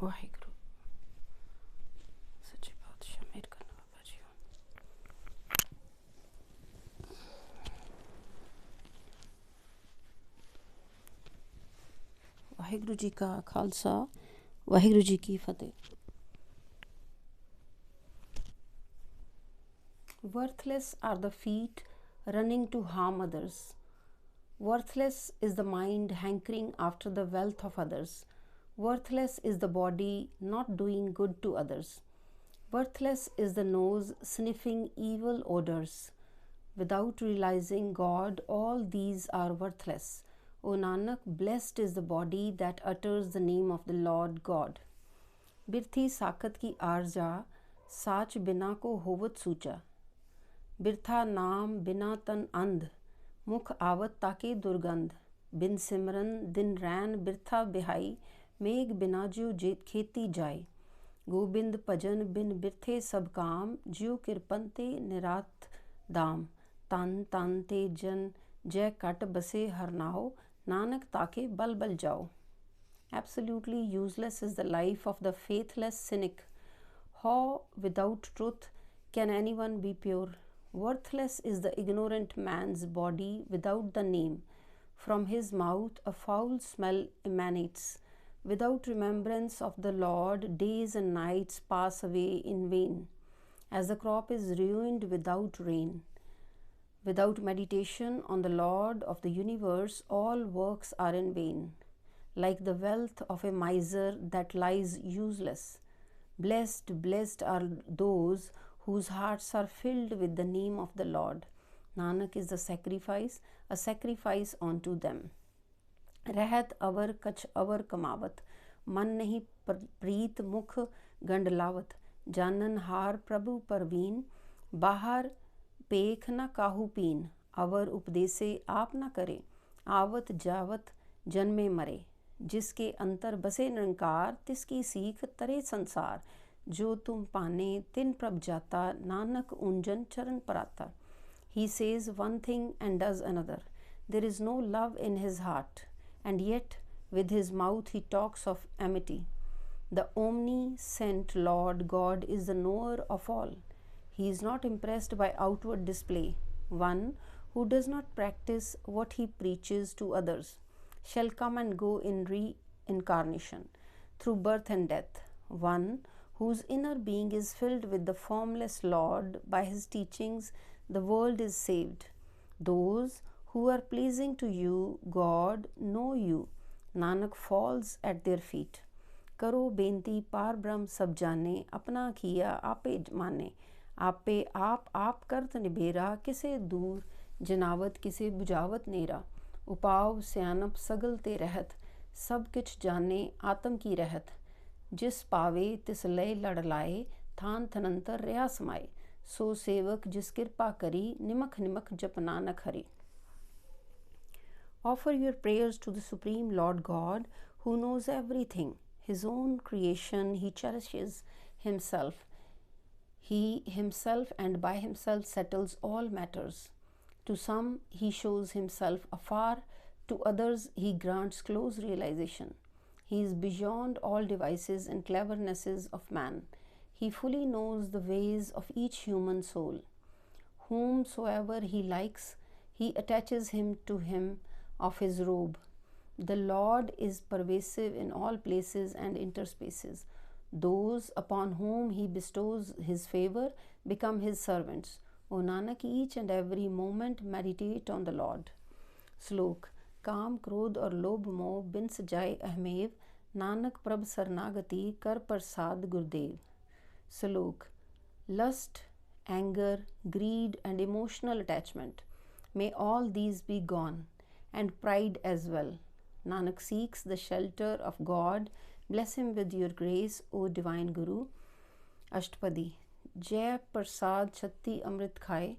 वाहिगुरु सच्चे पातशाह मेहर करना बाबा जी। वाहिगुरु जी का खालसा, वाहिगुरु जी की फतेह। Worthless are the feet running to harm others. Worthless is the mind hankering after the wealth of others. Worthless is the body not doing good to others. Worthless is the nose sniffing evil odors. Without realizing God, all these are worthless. O Nanak, blessed is the body that utters the name of the Lord God. Birthi साकत की आरजा, साच बिना को होवत सूचा। बिरथा नाम बिना तन अंध, मुख आवत ताके दुर्गंध। बिन सिमरन दिन रैन बिरथा बिहाई, मेघ बिना ज्यो खेती जाए। गोबिंद भजन बिन बिरथे सब काम, ज्यो किरपनते निरात दाम। तन तन ते जन जय कट बसे हरनाओ, नानक ताके बल बल जाओ। Absolutely useless is the life of the faithless cynic. How without truth can anyone be pure? Worthless is the ignorant man's body without the name. From his mouth a foul smell emanates. Without remembrance of the Lord, days and nights pass away in vain, as the crop is ruined without rain. Without meditation on the Lord of the universe, all works are in vain, like the wealth of a miser that lies useless. Blessed, blessed are those whose hearts are filled with the name of the Lord. Nanak is the sacrifice, a sacrifice unto them. रहत अवर कछ अवर कमावत, मन नहीं प्रीत मुख गंड लावत। जानन हार प्रभु परवीन, बाहर पेख न काहू पीन। अवर उपदेसे आप न करे, आवत जावत जन्मे मरे। जिसके अंतर बसे निरंकार, तिसकी सीख तरे संसार। जो तुम पाने तिन प्रभ जाता, नानक उंजन चरण पराता। He says one thing and does another. There is no love in his heart, and yet with his mouth he talks of amity. The omniscient Lord God is the knower of all. He is not impressed by outward display. One who does not practice what he preaches to others shall come and go in reincarnation through birth and death. One whose inner being is filled with the formless Lord, by his teachings the world is saved. Those who are pleasing to you, God, know you. Nanak falls at their feet. करो बेनती पार ब्रह्म सब जाने, अपना किया आपे माने। आपे आप करत निबेरा, किसे दूर जनावत किसे बुझावत नेरा। उपाव स्यानप सगल ते रहत, सब किछ जाने आत्म की रहत। जिस पावे तिस लय लड़ लाए, थान थनंतर रया समाए। सो सेवक जिस कृपा करी, निमख निमख जप Nanak Hari. Offer your prayers to the Supreme Lord God, who knows everything. His own creation he cherishes himself. He himself and by himself settles all matters. To some he shows himself afar, to others he grants close realization. He is beyond all devices and clevernesses of man. He fully knows the ways of each human soul. Whomsoever he likes, he attaches him to him of his robe. The Lord is pervasive in all places and interspaces. Those upon whom he bestows his favor become his servants. O Nanak, each and every moment meditate on the Lord. Slok. काम क्रोध और लोभ मोह बिन सजाए अहमेव, नानक प्रभ शरणागति कर प्रसाद गुरुदेव। श्लोक। Lust, anger, greed and emotional attachment, may all these be gone, and pride as well. Nanak seeks the shelter of God. Bless him with your grace, O divine Guru. अष्टपदी। जय प्रसाद छत्ती अमृत खाए,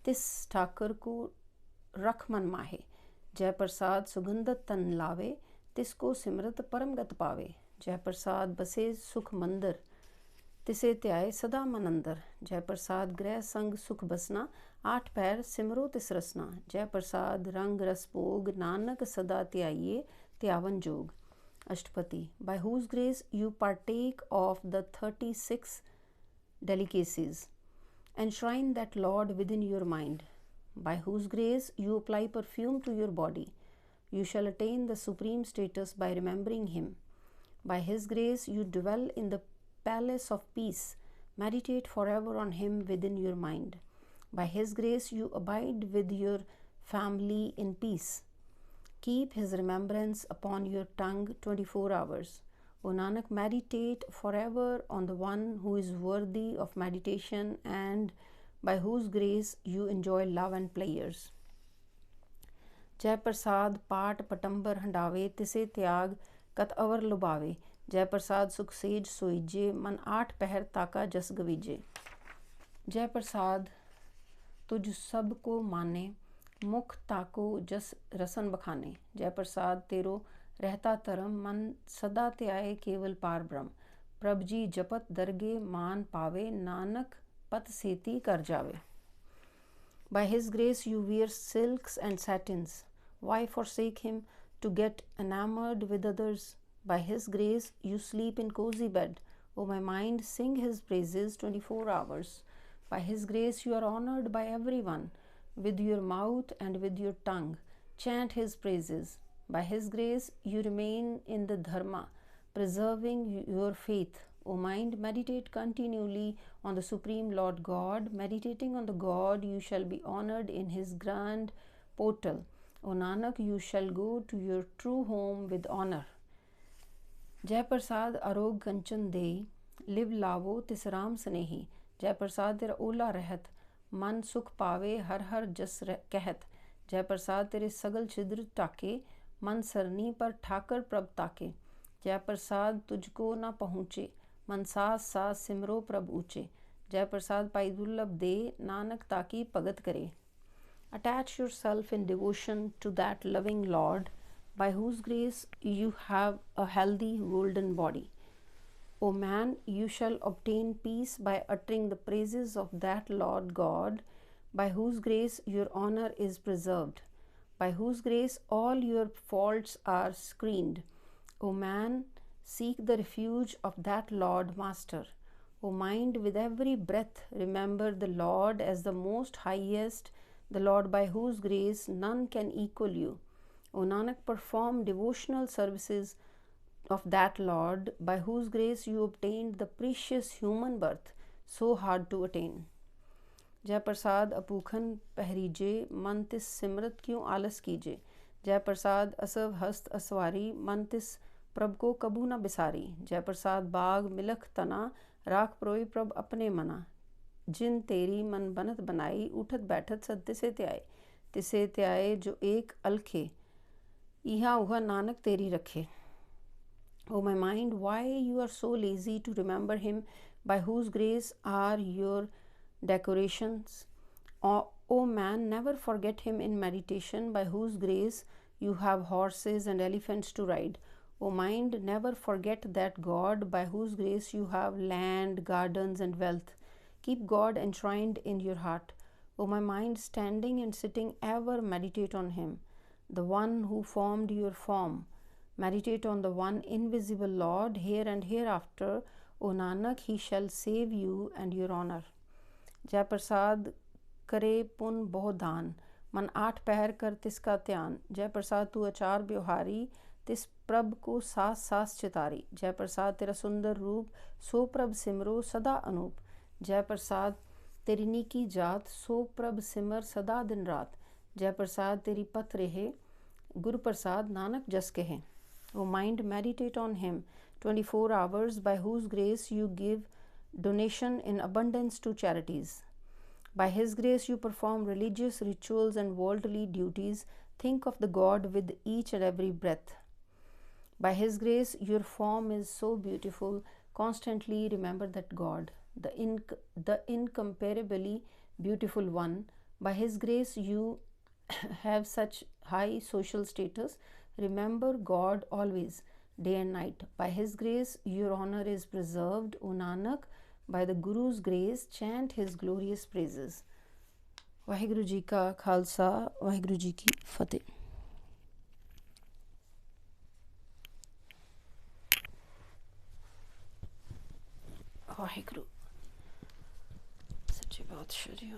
तिस ठाकर को रख मन माहे। जय प्रसाद सुगंधत तन लावे, तिसको सिमरत परमगत पावे। जय प्रसाद बसे सुख मंदिर, तिसे त्याय सदा मन अंदर। जय प्रसाद ग्रह संग सुख बसना, आठ पैर सिमरो तिस रसना। जय प्रसाद रंग रस भोग, नानक सदा त्याइये त्यावन जोग। Ashtapati, by whose grace you partake of the 36 delicacies. Enshrine that Lord within your mind, by whose grace you apply perfume to your body. You shall attain the supreme status by remembering Him. By His grace you dwell in the palace of peace. Meditate forever on Him within your mind. By His grace you abide with your family in peace. Keep His remembrance upon your tongue 24 hours. O Nanak, meditate forever on the one who is worthy of meditation and by whose grace you enjoy love and pleasures. जय प्रसाद पाट पटंबर हंडावे तिसे त्याग कत अवर लुभावे. जय प्रसाद सुख says सोईजे मन 8 पहर ताका जस गवीजे. जय प्रसाद तुझ सब को माने मुख ताको जस रसन बखाने. जय प्रसाद तेरो रहता तरम मन सदा त्याए केवल पार ब्रह्म. प्रभ जी जपत दरगे मान पावे नानक पत सेती कर जावे. By His grace you wear silks and satins. Why forsake Him to get enamored with others? By His grace you sleep in cozy bed. O my mind, sing His praises 24 hours. By His grace you are honored by everyone. With your mouth and with your tongue, chant His praises. By His grace you remain in the dharma, preserving your faith. O mind, meditate continually on the Supreme Lord God. Meditating on the God, you shall be honored in His grand portal. O Nanak, you shall go to your true home with honor. Jai Prasad arog kanchan dei, live lavo tis ram snehi. Jai Prasad tera ola rehat, मन सुख पावे हर हर जस कहत. जय प्रसाद तेरे सगल छिद्र टाके मन सरनी पर ठाकर प्रभ ताके. जय प्रसाद तुझको न पहुँचे मन सास सास सिमरो प्रभ ऊँचे. जय प्रसाद पाई दुर्लभ दे नानक ताकी भगत करे. Attach yourself in devotion to that loving Lord by whose grace you have a healthy golden body. O man, you shall obtain peace by uttering the praises of that Lord God, by whose grace your honor is preserved, by whose grace all your faults are screened. O man, seek the refuge of that Lord Master. O mind, with every breath remember the Lord as the most highest, the Lord by whose grace none can equal you. O Nanak, perform devotional services of that Lord by whose grace you obtained the precious human birth so hard to attain. जय प्रसाद अपूखन पहरीजे मन तिस सिमरत क्यों आलस कीजे. जय प्रसाद असव हस्त असवारी मन तिस प्रभ को कबू न बिसारी. जय प्रसाद बाग मिलख तना राख प्रोई प्रभ अपने मना. जिन तेरी मन बनत बनाई उठत बैठत सद तिसे त्याए जो एक अलखे इहा उहा नानक तेरी रखे. O my mind, why you are so lazy to remember Him by whose grace are your decorations? O man, never forget Him in meditation by whose grace you have horses and elephants to ride. O mind, never forget that God by whose grace you have land, gardens and wealth. Keep God enshrined in your heart. O my mind, standing and sitting ever meditate on Him, the one who formed your form. Meditate on the one invisible Lord here and hereafter. O Nanak, He shall save you and your honor. Jai Prasad करे पुन बहु दान मन 8 पहर कर तिसका ध्यान. जय प्रसाद तू अचार ब्योहारी तिस प्रभ को सास सास चितारी. जय प्रसाद तेरा सुंदर रूप सो प्रभ सिमरो सदा अनूप. जय प्रसाद तेरी नीकी जात सो प्रभ सिमर सदा दिन रात. जय प्रसाद तेरी पथ रहे गुरु प्रसाद नानक जस कहे. O mind, meditate on Him 24 hours by whose grace you give donation in abundance to charities. By His grace you perform religious rituals and worldly duties. Think of the God with each and every breath. By His grace your form is so beautiful. Constantly remember that God, the incomparably beautiful one. By His grace you have such high social status. Remember God always, day and night. By His grace your honor is preserved. O Nanak, by the Guru's grace chant His glorious praises. Waheguru ji का खालसा वाहिगुरु जी की फतेह. ਵਾਹਿਗੁਰੂ ਸੱਚੇ ਪਾਤਸ਼ਾਹ ਜੀ।